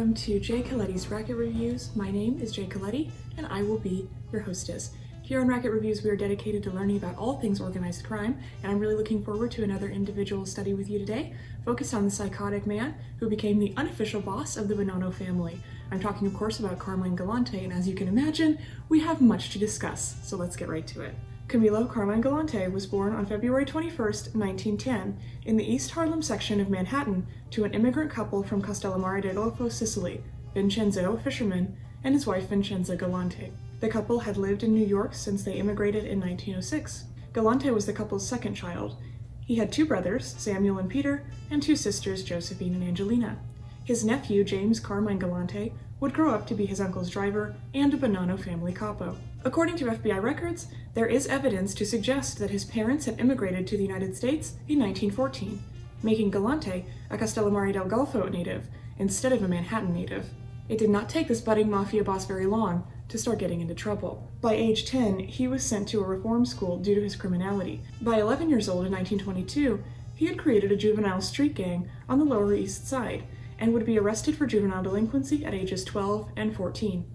welcome to Jay Coletti's Racket Reviews. My name is Jay Coletti, and I will be your hostess. Here on Racket Reviews, we are dedicated to learning about all things organized crime, and I'm really looking forward to another individual study with you today, focused on the psychotic man who became the unofficial boss of the Bonanno family. I'm talking, of course, about Carmine Galante, and as you can imagine, we have much to discuss, so let's get right to it. Camillo Carmine Galante was born on February 21st, 1910, in the East Harlem section of Manhattan to an immigrant couple from Castellammare del Golfo, Sicily, Vincenzo, a fisherman, and his wife Vincenza Galante. The couple had lived in New York since they immigrated in 1906. Galante was the couple's second child. He had two brothers, Samuel and Peter, and two sisters, Josephine and Angelina. His nephew, James Carmine Galante, would grow up to be his uncle's driver and a Bonanno family capo. According to FBI records, there is evidence to suggest that his parents had immigrated to the United States in 1914, making Galante a Castellammare del Golfo native instead of a Manhattan native. It did not take this budding mafia boss very long to start getting into trouble. By age 10, he was sent to a reform school due to his criminality. By 11 years old in 1922, he had created a juvenile street gang on the Lower East Side and would be arrested for juvenile delinquency at ages 12 and 14.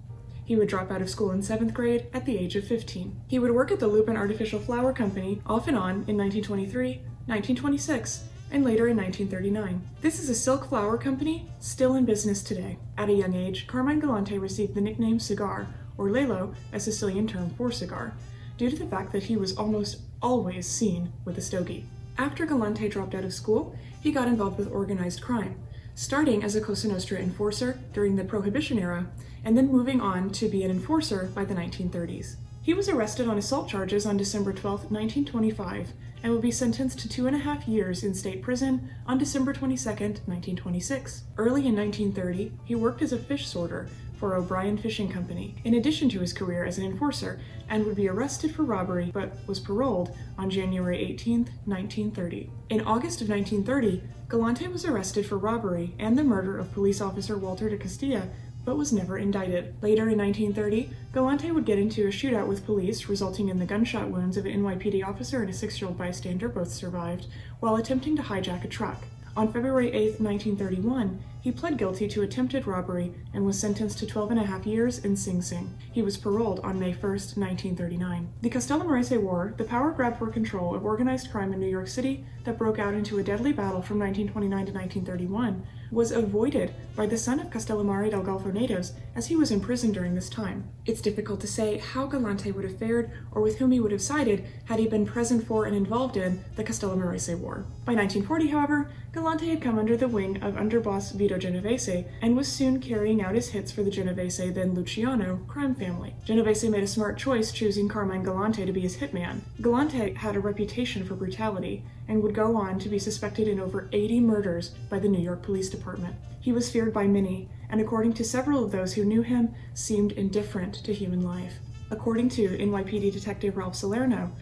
He would drop out of school in 7th grade at the age of 15. He would work at the Lupin Artificial Flower Company off and on in 1923, 1926, and later in 1939. This is a silk flower company still in business today. At a young age, Carmine Galante received the nickname cigar, or lelo, a Sicilian term for cigar, due to the fact that he was almost always seen with a stogie. After Galante dropped out of school, he got involved with organized crime, starting as a Cosa Nostra enforcer during the Prohibition era, and then moving on to be an enforcer by the 1930s. He was arrested on assault charges on December 12, 1925, and would be sentenced to 2.5 years in state prison on December 22, 1926. Early in 1930, he worked as a fish sorter for O'Brien Fishing Company, in addition to his career as an enforcer, and would be arrested for robbery, but was paroled on January 18, 1930. In August of 1930, Galante was arrested for robbery and the murder of police officer Walter de Castilla, but was never indicted. Later in 1930, Galante would get into a shootout with police, resulting in the gunshot wounds of an NYPD officer and a 6-year-old bystander, both survived, while attempting to hijack a truck. On February 8, 1931, he pled guilty to attempted robbery and was sentenced to 12.5 years in Sing Sing. He was paroled on May 1, 1939. The Castellammare War, the power grab for control of organized crime in New York City that broke out into a deadly battle from 1929 to 1931, was avoided by the son of Castellammare del Golfo natives as he was imprisoned during this time. It's difficult to say how Galante would have fared or with whom he would have sided had he been present for and involved in the Castellammare War. By 1940, however, Galante had come under the wing of underboss VITO GENOVESE and was soon carrying out his hits for the Genovese, then Luciano, crime family. Genovese made a smart choice choosing Carmine Galante to be his hitman. Galante had a reputation for brutality and would go on to be suspected in over 80 murders by the New York Police Department. He was feared by many, and according to several of those who knew him, seemed indifferent to human life. According to NYPD Detective Ralph Salerno,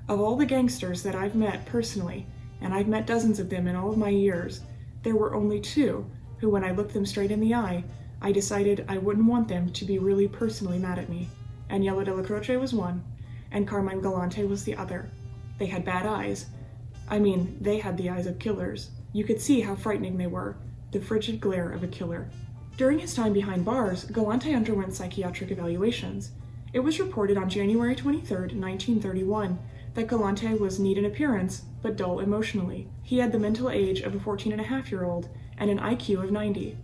of all the gangsters that I've met personally, and I've met dozens of them in all of my years, there were only two who, when I looked them straight in the eye, I decided I wouldn't want them to be really personally mad at me. Agnello della Croce was one, and Carmine Galante was the other. They had bad eyes. I mean, they had the eyes of killers. You could see how frightening they were, the frigid glare of a killer. During his time behind bars, Galante underwent psychiatric evaluations. It was reported on January 23, 1931, that Galante was neat in appearance, but dull emotionally. He had the mental age of a 14.5-year-old and an IQ of 90,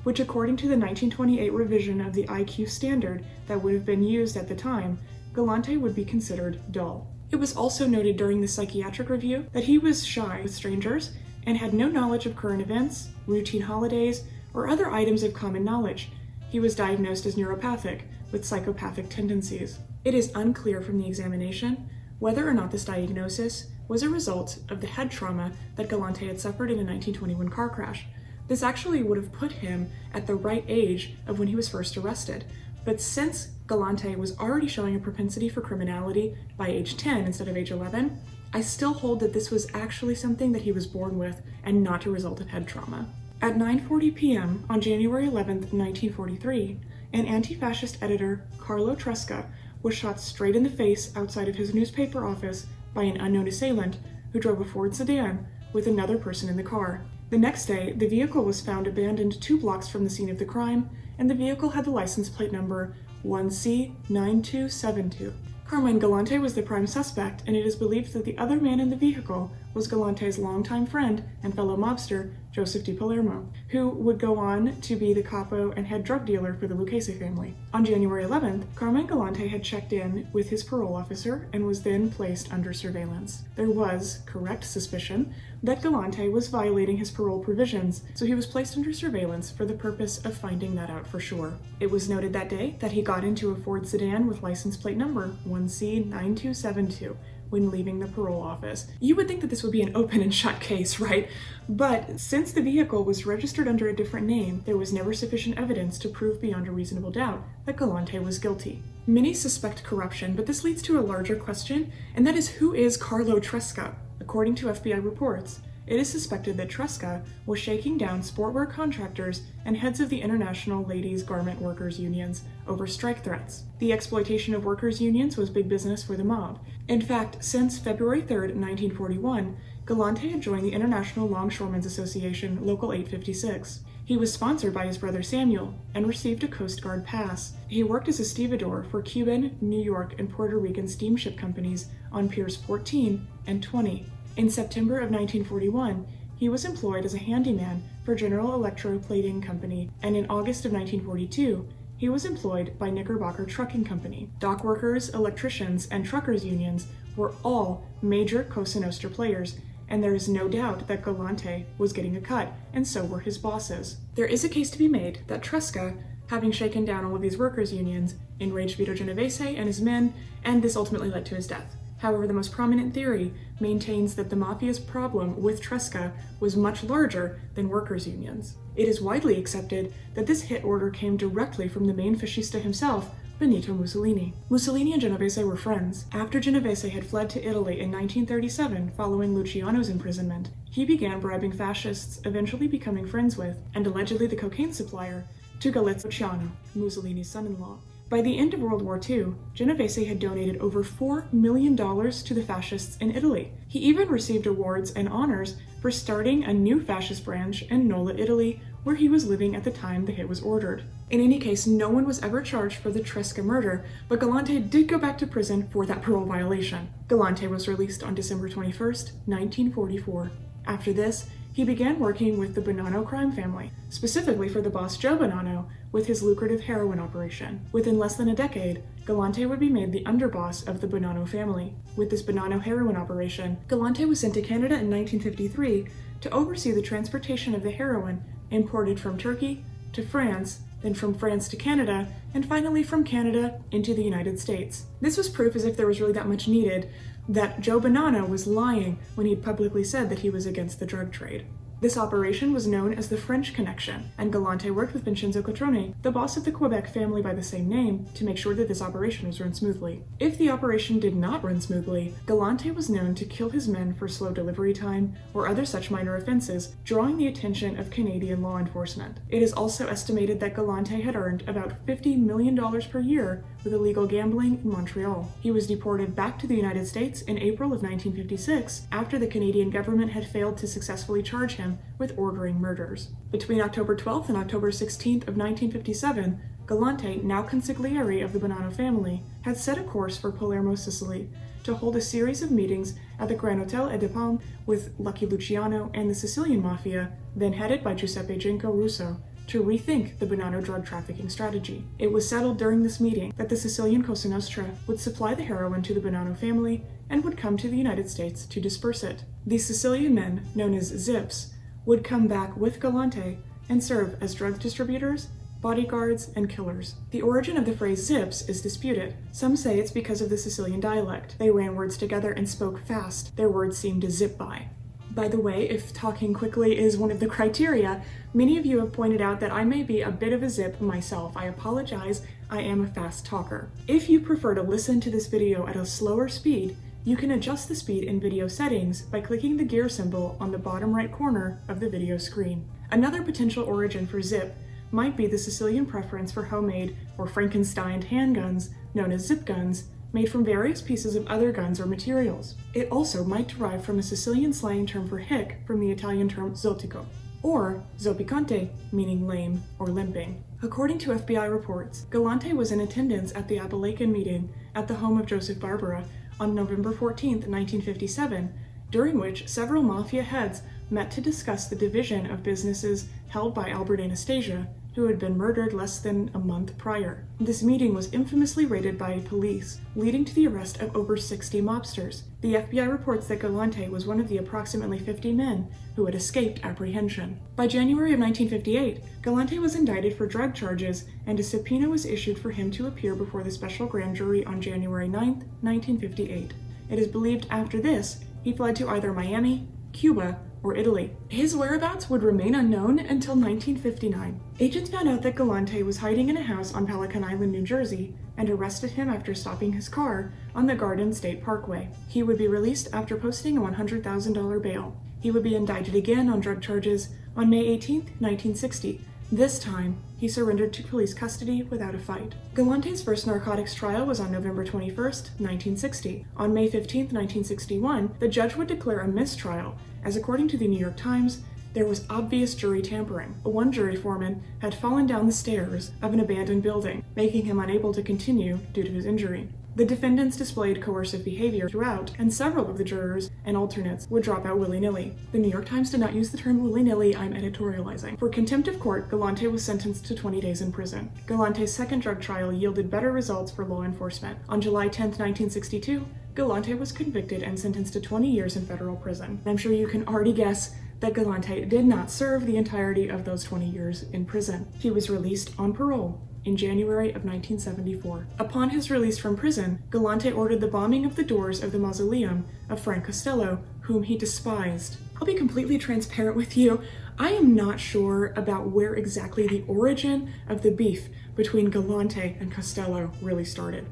which according to the 1928 revision of the IQ standard that would have been used at the time, Galante would be considered dull. It was also noted during the psychiatric review that he was shy with strangers and had no knowledge of current events, routine holidays, or other items of common knowledge. He was diagnosed as neuropathic, with psychopathic tendencies. It is unclear from the examination whether or not this diagnosis was a result of the head trauma that Galante had suffered in a 1921 car crash. This actually would have put him at the right age of when he was first arrested, but since Galante was already showing a propensity for criminality by age 10 instead of age 11, I still hold that this was actually something that he was born with and not a result of head trauma. At 9:40 p.m. on January 11, 1943, an anti-fascist editor, CARLO TRESCA, was shot straight in the face outside of his newspaper office by an unknown assailant who drove a Ford sedan with another person in the car. The next day, the vehicle was found abandoned 2 blocks from the scene of the crime, and the vehicle had the license plate number 1C9272. Carmine Galante was the prime suspect, and it is believed that the other man in the vehicle was Galante's longtime friend and fellow mobster, Joseph Di Palermo, who would go on to be the capo and head drug dealer for the Lucchese family. On January 11th, Carmine Galante had checked in with his parole officer and was then placed under surveillance. There was correct suspicion that Galante was violating his parole provisions, so he was placed under surveillance for the purpose of finding that out for sure. It was noted that day that he got into a Ford sedan with license plate number 1C9272, when leaving the parole office. You would think that this would be an open and shut case, right? But since the vehicle was registered under a different name, there was never sufficient evidence to prove beyond a reasonable doubt that Galante was guilty. Many suspect corruption, but this leads to a larger question, and that is, who is Carlo TRESCA? According to FBI reports, it is suspected that TRESCA was shaking down sportwear contractors and heads of the international ladies' garment workers' unions over strike threats. The exploitation of workers' unions was big business for the mob. In fact, since February 3rd, 1941, Galante had joined the International Longshoremen's Association Local 856. He was sponsored by his brother Samuel and received a Coast Guard pass. He worked as a stevedore for Cuban, New York, and Puerto Rican steamship companies on Piers 14 and 20. In September of 1941, he was employed as a handyman for General Electroplating Company, and in August of 1942, he was employed by Knickerbocker Trucking Company. Dock workers, electricians, and truckers' unions were all major Cosa Nostra players, and there is no doubt that Galante was getting a cut, and so were his bosses. There is a case to be made that TRESCA, having shaken down all of these workers' unions, enraged Vito Genovese and his men, and this ultimately led to his death. However, the most prominent theory maintains that the Mafia's problem with TRESCA was much larger than workers' unions. It is widely accepted that this hit order came directly from the main fascista himself, Benito Mussolini. Mussolini and Genovese were friends. After Genovese had fled to Italy in 1937 following Luciano's imprisonment, he began bribing fascists, eventually becoming friends with, and allegedly the cocaine supplier, to Luciano, Mussolini's son-in-law. By the end of World War II, Genovese had donated over $4 million to the fascists in Italy. He even received awards and honors for starting a new fascist branch in Nola, Italy, where he was living at the time the hit was ordered. In any case, no one was ever charged for the TRESCA murder, but Galante did go back to prison for that parole violation. Galante was released on December 21st, 1944. After this, he began working with the Bonanno Crime Family, specifically for the boss Joe Bonanno, with his lucrative heroin operation. Within less than a decade, Galante would be made the underboss of the Bonanno family. With this Bonanno heroin operation, Galante was sent to Canada in 1953 to oversee the transportation of the heroin imported from Turkey to France, then from France to Canada, and finally from Canada into the United States. This was proof, as if there was really that much needed, that Joe Bonanno was lying when he'd publicly said that he was against the drug trade. This operation was known as the French Connection, and Galante worked with Vincenzo COTRONI, the boss of the Quebec family by the same name, to make sure that this operation was run smoothly. If the operation did not run smoothly, Galante was known to kill his men for slow delivery time or other such minor offenses, drawing the attention of Canadian law enforcement. It is also estimated that Galante had earned about $50 million per year with illegal gambling in Montreal. He was deported back to the United States in April of 1956 after the Canadian government had failed to successfully charge him with ordering murders. Between October 12th and October 16th of 1957, Galante, now consigliere of the Bonanno family, had set a course for Palermo, Sicily, to hold a series of meetings at the Grand Hotel et de Palme with Lucky Luciano and the Sicilian Mafia, then headed by Giuseppe Genco Russo, to rethink the Bonanno drug trafficking strategy. It was settled during this meeting that the Sicilian Cosa Nostra would supply the heroin to the Bonanno family and would come to the United States to disperse it. These Sicilian men, known as Zips, would come back with Galante and serve as drug distributors, bodyguards, and killers. The origin of the phrase Zips is disputed. Some say it's because of the Sicilian dialect. They ran words together and spoke fast. Their words seemed to zip by. By the way, if talking quickly is one of the criteria, many of you have pointed out that I may be a bit of a zip myself. I apologize, I am a fast talker. If you prefer to listen to this video at a slower speed, you can adjust the speed in video settings by clicking the gear symbol on the bottom right corner of the video screen. Another potential origin for zip might be the Sicilian preference for homemade or Frankenstein handguns, known as zip guns, made from various pieces of other guns or materials. It also might derive from a Sicilian slang term for hic from the Italian term zotico, or zoppicante, meaning lame or limping. According to FBI reports, Galante was in attendance at the Appalachian meeting at the home of Joseph Barbera on November 14, 1957, during which several Mafia heads met to discuss the division of businesses held by Albert Anastasia, who had been murdered less than a month prior. This meeting was infamously raided by police, leading to the arrest of over 60 mobsters. The FBI reports that Galante was one of the approximately 50 men who had escaped apprehension. By January of 1958, Galante was indicted for drug charges, and a subpoena was issued for him to appear before the special grand jury on January 9, 1958. It is believed after this, he fled to either Miami, Cuba, or Italy. His whereabouts would remain unknown until 1959. Agents found out that Galante was hiding in a house on Pelican Island, New Jersey, and arrested him after stopping his car on the Garden State Parkway. He would be released after posting a $100,000 bail. He would be indicted again on drug charges on May 18, 1960. This time, he surrendered to police custody without a fight. Galante's first narcotics trial was on November 21, 1960. On May 15, 1961, the judge would declare a mistrial, as according to the New York Times, there was obvious jury tampering. One jury foreman had fallen down the stairs of an abandoned building, making him unable to continue due to his injury. The defendants displayed coercive behavior throughout, and several of the jurors and alternates would drop out willy-nilly. The New York Times did not use the term willy-nilly, I'm editorializing. For contempt of court, Galante was sentenced to 20 days in prison. Galante's second drug trial yielded better results for law enforcement. On July 10, 1962, Galante was convicted and sentenced to 20 years in federal prison. I'm sure you can already guess that Galante did not serve the entirety of those 20 years in prison. He was released on parole in January of 1974. Upon his release from prison, Galante ordered the bombing of the doors of the mausoleum of Frank Costello, whom he despised. I'll be completely transparent with you. I am not sure about where exactly the origin of the beef between Galante and Costello really started.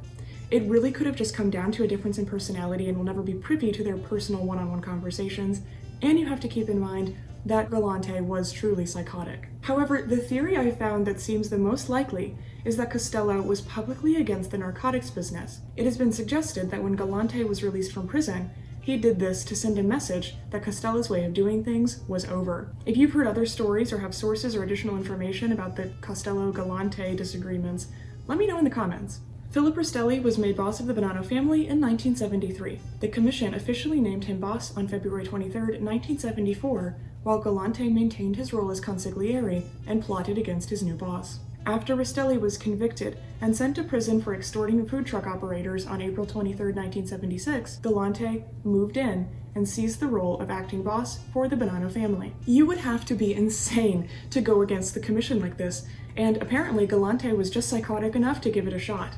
It really could have just come down to a difference in personality, and we'll never be privy to their personal one-on-one conversations. And you have to keep in mind that Galante was truly psychotic. However, the theory I found that seems the most likely is that Costello was publicly against the narcotics business. It has been suggested that when Galante was released from prison, he did this to send a message that Costello's way of doing things was over. If you've heard other stories or have sources or additional information about the Costello-Galante disagreements, let me know in the comments. Philip Rastelli was made boss of the Bonanno family in 1973. The commission officially named him boss on February 23, 1974, while Galante maintained his role as consigliere and plotted against his new boss. After Rastelli was convicted and sent to prison for extorting food truck operators on April 23, 1976, Galante moved in and seized the role of acting boss for the Bonanno family. You would have to be insane to go against the commission like this, and apparently Galante was just psychotic enough to give it a shot.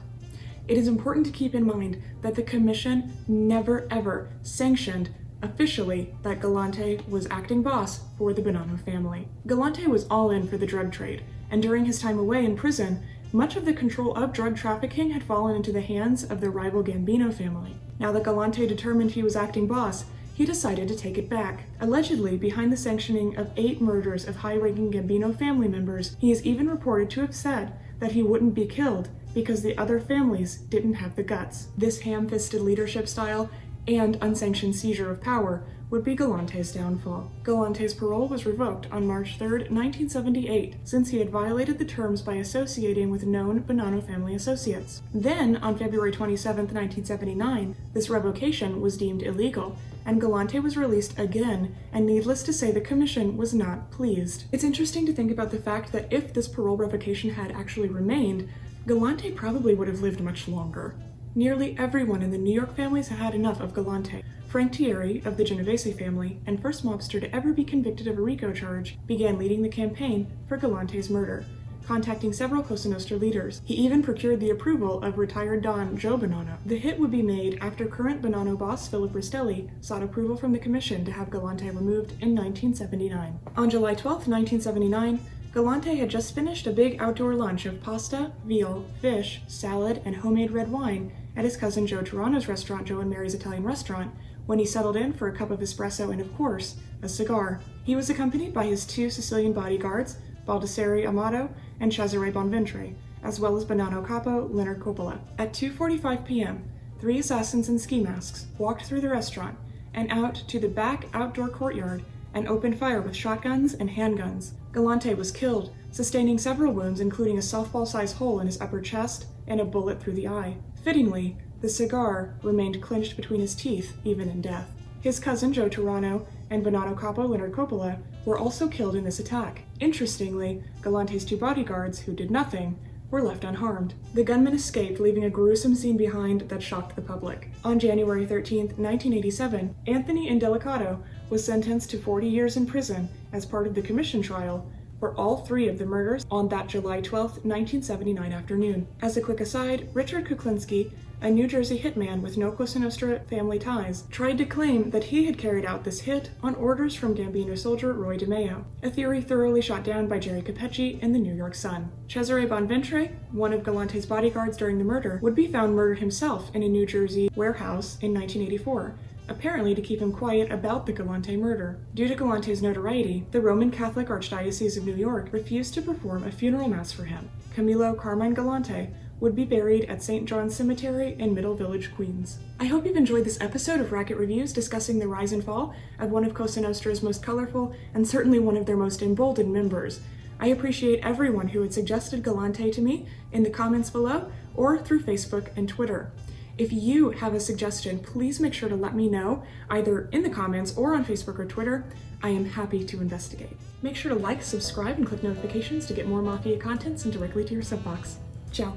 It is important to keep in mind that the commission never ever sanctioned officially that Galante was acting boss for the Bonanno family. Galante was all in for the drug trade, and during his time away in prison, much of the control of drug trafficking had fallen into the hands of the rival Gambino family. Now that Galante determined he was acting boss, he decided to take it back. Allegedly, behind the sanctioning of 8 murders of high-ranking Gambino family members, he is even reported to have said that he wouldn't be killed because the other families didn't have the guts. This ham-fisted leadership style and unsanctioned seizure of power would be Galante's downfall. Galante's parole was revoked on March 3, 1978, since he had violated the terms by associating with known Bonanno family associates. Then, on February 27, 1979, this revocation was deemed illegal, and Galante was released again, and needless to say, the commission was not pleased. It's interesting to think about the fact that if this parole revocation had actually remained, Galante probably would have lived much longer. Nearly everyone in the New York families had had enough of Galante. Frank Thierry, of the Genovese family, and first mobster to ever be convicted of a RICO charge, began leading the campaign for Galante's murder, contacting several Cosa Nostra leaders. He even procured the approval of retired Don Joe Bonanno. The hit would be made after current Bonanno boss Philip Rastelli sought approval from the commission to have Galante removed in 1979. On July 12, 1979, Galante had just finished a big outdoor lunch of pasta, veal, fish, salad, and homemade red wine at his cousin Joe Turano's restaurant, Joe and Mary's Italian Restaurant, when he settled in for a cup of espresso and, of course, a cigar. He was accompanied by his 2 Sicilian bodyguards, Baldassare Amato and Cesare Bonventre, as well as Bonanno capo Leonard Coppola. At 2:45 p.m., 3 assassins in ski masks walked through the restaurant and out to the back outdoor courtyard and opened fire with shotguns and handguns. Galante was killed, sustaining several wounds including a softball-sized hole in his upper chest and a bullet through the eye. Fittingly, the cigar remained clenched between his teeth even in death. His cousin Joe Turano and Bonanno capo Leonard Coppola were also killed in this attack. Interestingly, Galante's 2 bodyguards, who did nothing, were left unharmed. The gunman escaped, leaving a gruesome scene behind that shocked the public. On January 13, 1987, Anthony Indelicato was sentenced to 40 years in prison as part of the commission trial for all 3 of the murders on that July 12, 1979 afternoon. As a quick aside, Richard KUKLINSKI, a New Jersey hitman with no Cosa Nostra family ties, tried to claim that he had carried out this hit on orders from Gambino soldier Roy DeMeo, a theory thoroughly shot down by Jerry Capeci in the New York Sun. Cesare Bonventre, one of Galante's bodyguards during the murder, would be found murdered himself in a New Jersey warehouse in 1984, apparently to keep him quiet about the Galante murder. Due to Galante's notoriety, the Roman Catholic Archdiocese of New York refused to perform a funeral mass for him. Camillo Carmine Galante would be buried at St. John's Cemetery in Middle Village, Queens. I hope you've enjoyed this episode of Racket Reviews discussing the rise and fall of one of Cosa Nostra's most colorful and certainly one of their most emboldened members. I appreciate everyone who had suggested Galante to me in the comments below or through Facebook and Twitter. If you have a suggestion, please make sure to let me know, either in the comments or on Facebook or Twitter. I am happy to investigate. Make sure to like, subscribe, and click notifications to get more Mafia content sent directly to your sub box. Ciao.